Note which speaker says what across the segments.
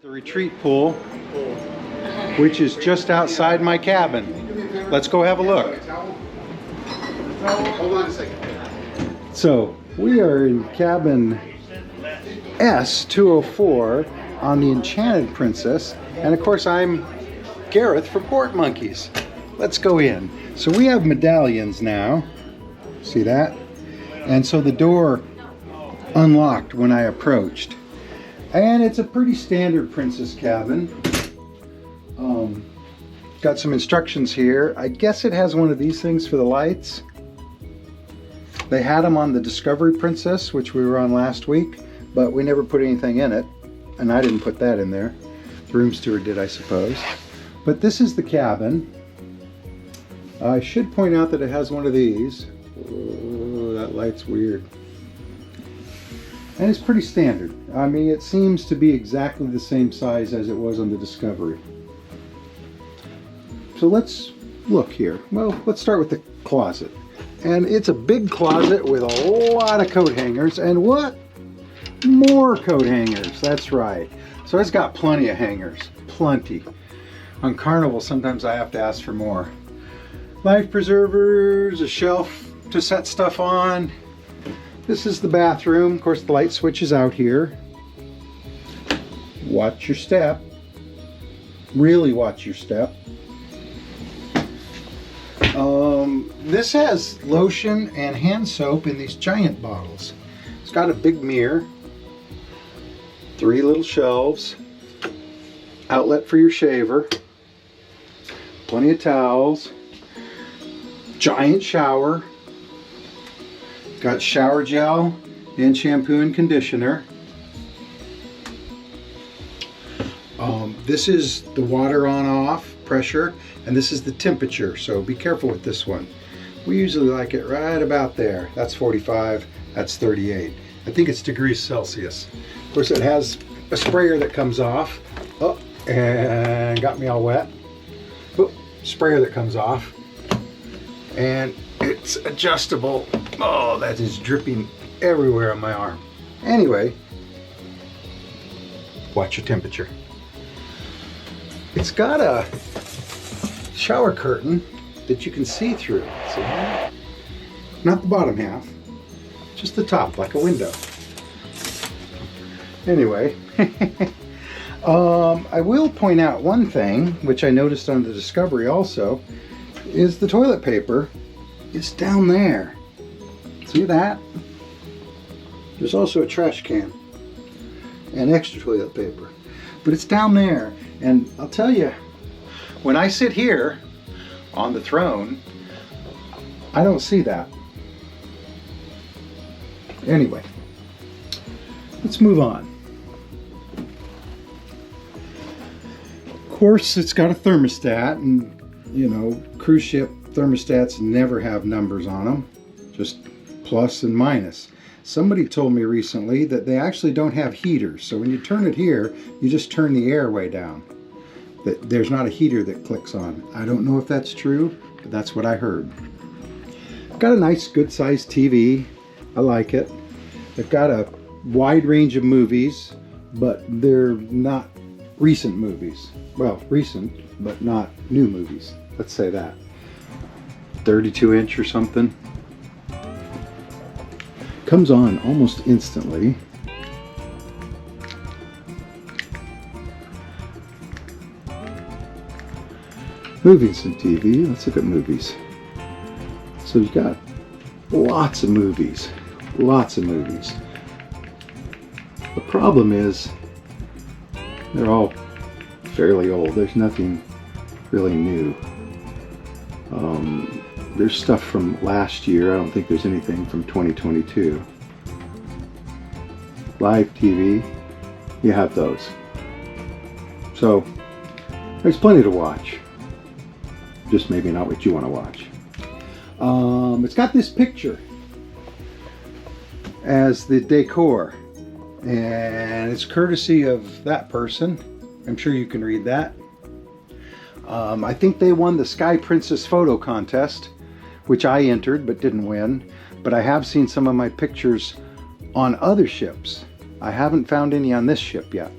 Speaker 1: The retreat pool, which is just outside my cabin. Let's go have a look.
Speaker 2: Hold on a second.
Speaker 1: So we are in cabin S204 on the Enchanted Princess, and of course I'm Gareth for Port Monkeys. Let's go in. So we have medallions now. See that? And so the door unlocked when I approached. And it's a pretty standard princess cabin. Got some instructions here. I guess it has one of these things for the lights. They had them on the Discovery Princess, which we were on last week, but we never put anything in it. And I didn't put that in there. The room steward did, I suppose. But this is the cabin. I should point out that it has one of these. Oh, that light's weird. And it's pretty standard. I mean, it seems to be exactly the same size as it was on the Discovery. So let's look here. Well, let's start with the closet. And it's a big closet with a lot of coat hangers. And what? More coat hangers. That's right. So it's got plenty of hangers. Plenty. On Carnival, sometimes I have to ask for more. Life preservers, a shelf to set stuff on. This is the bathroom. Of course, the light switch is out here. Watch your step. Really watch your step. This has lotion and hand soap in these giant bottles. It's got a big mirror, 3 little shelves, outlet for your shaver, plenty of towels, giant shower, got shower gel and shampoo and conditioner. This is the water on off pressure, and this is the temperature, so be careful with this one. We usually like it right about there. That's 45, that's 38. I think it's degrees Celsius. Of course, it has a sprayer that comes off. Oh, and got me all wet. Oh, sprayer that comes off. And it's adjustable. Oh, that is dripping everywhere on my arm. Anyway, watch your temperature. It's got a shower curtain that you can see through. See that? Not the bottom half, just the top, like a window. Anyway, I will point out one thing, which I noticed on the Discovery also, is the toilet paper is down there. See that? There's also a trash can and extra toilet paper, but it's down there. And I'll tell you, when I sit here on the throne, I don't see that. Anyway, let's move on. Of course, it's got a thermostat, and you know, cruise ship thermostats never have numbers on them, just plus and minus. Somebody told me recently that they actually don't have heaters, so when you turn it here, you just turn the air way down. That there's not a heater that clicks on. I don't know if that's true, but that's what I heard. Got a nice good sized TV. I like it. They've got a wide range of movies, but they're not recent movies. Well, recent, but not new movies. Let's say that. 32-inch or something. Comes on almost instantly. Movies and TV. Let's look at movies. So you've got lots of movies. Lots of movies. The problem is they're all fairly old. There's nothing really new. There's stuff from last year. I don't think there's anything from 2022. Live TV, you have those. So there's plenty to watch. Just maybe not what you want to watch. It's got this picture as the decor, and it's courtesy of that person. I'm sure you can read that. I think they won the Sky Princess photo contest, which I entered but didn't win. But I have seen some of my pictures on other ships. I haven't found any on this ship yet.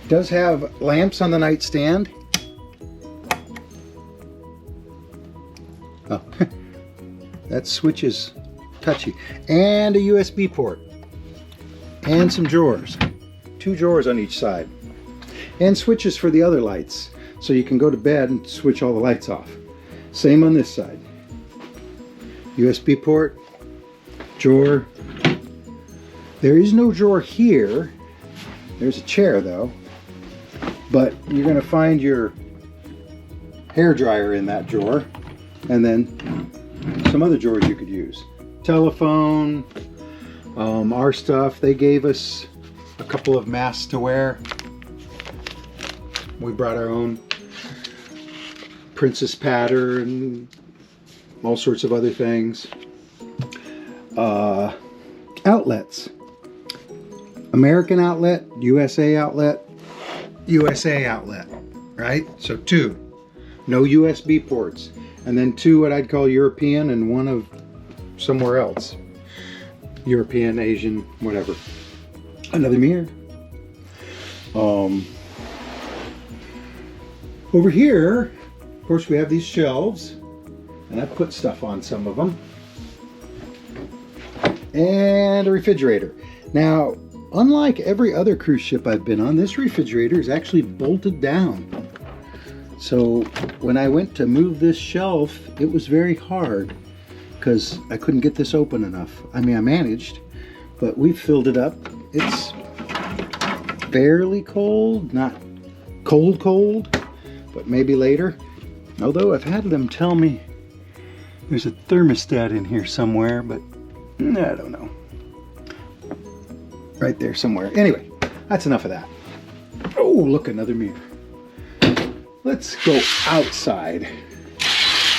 Speaker 1: It does have lamps on the nightstand. Oh, that switch is touchy. And a USB port. And some drawers. 2 drawers on each side. And switches for the other lights. So you can go to bed and switch all the lights off. Same on this side. USB port, drawer. There is no drawer here. There's a chair though. But you're going to find your hair dryer in that drawer. And then some other drawers you could use. Telephone, our stuff. They gave us a couple of masks to wear. We brought our own princess pattern, all sorts of other things. Outlets. American outlet, USA outlet, USA outlet, right? So 2. No USB ports. And then 2 what I'd call European and 1 of somewhere else. European, Asian, whatever. Another mirror. Over here, of course, we have these shelves, and I put stuff on some of them. And a refrigerator. Now, unlike every other cruise ship I've been on, this refrigerator is actually bolted down. So when I went to move this shelf, it was very hard because I couldn't get this open enough. I mean, I managed, but we filled it up. It's fairly cold, not cold, but maybe later. Although I've had them tell me there's a thermostat in here somewhere, but I don't know. Right there somewhere. Anyway, that's enough of that. Oh, look, another mirror. Let's go outside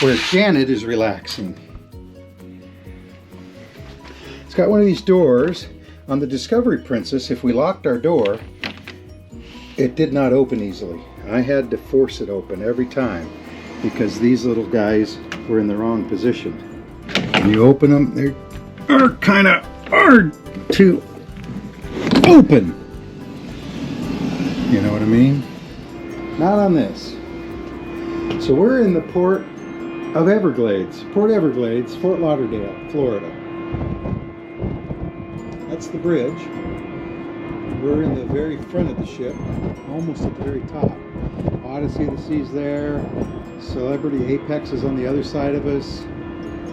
Speaker 1: where Janet is relaxing. It's got one of these doors. On the Discovery Princess, if we locked our door, it did not open easily. I had to force it open every time because these little guys were in the wrong position. When you open them, they are kind of hard to open. You know what I mean? Not on this. So we're in the Port Everglades, Fort Lauderdale, Florida. That's the bridge. We're in the very front of the ship, almost at the very top. Odyssey of the Seas there. Celebrity Apex is on the other side of us.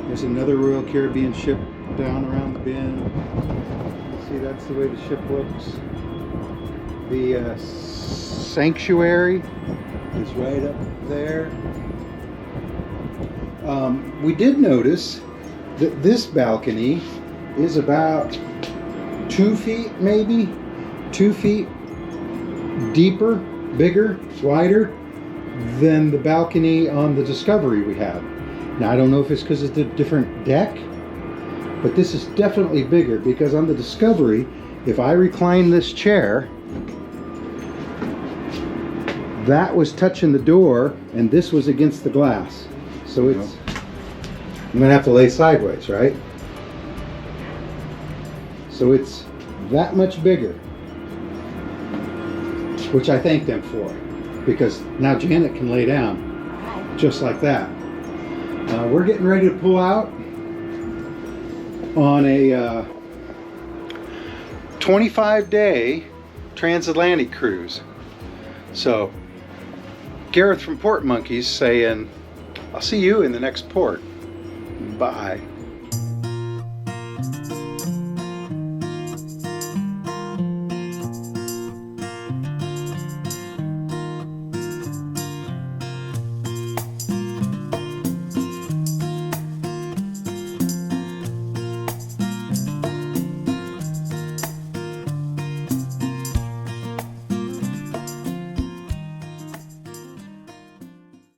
Speaker 1: There's another Royal Caribbean ship down around the bend. See, that's the way the ship looks. The Sanctuary is right up there. We did notice that this balcony is about 2 feet, maybe 2 feet deeper, bigger, wider than the balcony on the Discovery we had. Now I don't know if it's because it's a different deck, but this is definitely bigger because on the Discovery, if I recline this chair, that was touching the door and this was against the glass. So it's, I'm gonna have to lay sideways, right? So it's that much bigger, which I thank them for, because now Janet can lay down just like that. We're getting ready to pull out on a 25-day transatlantic cruise. So Gareth from Port Monkeys saying, I'll see you in the next port. Bye.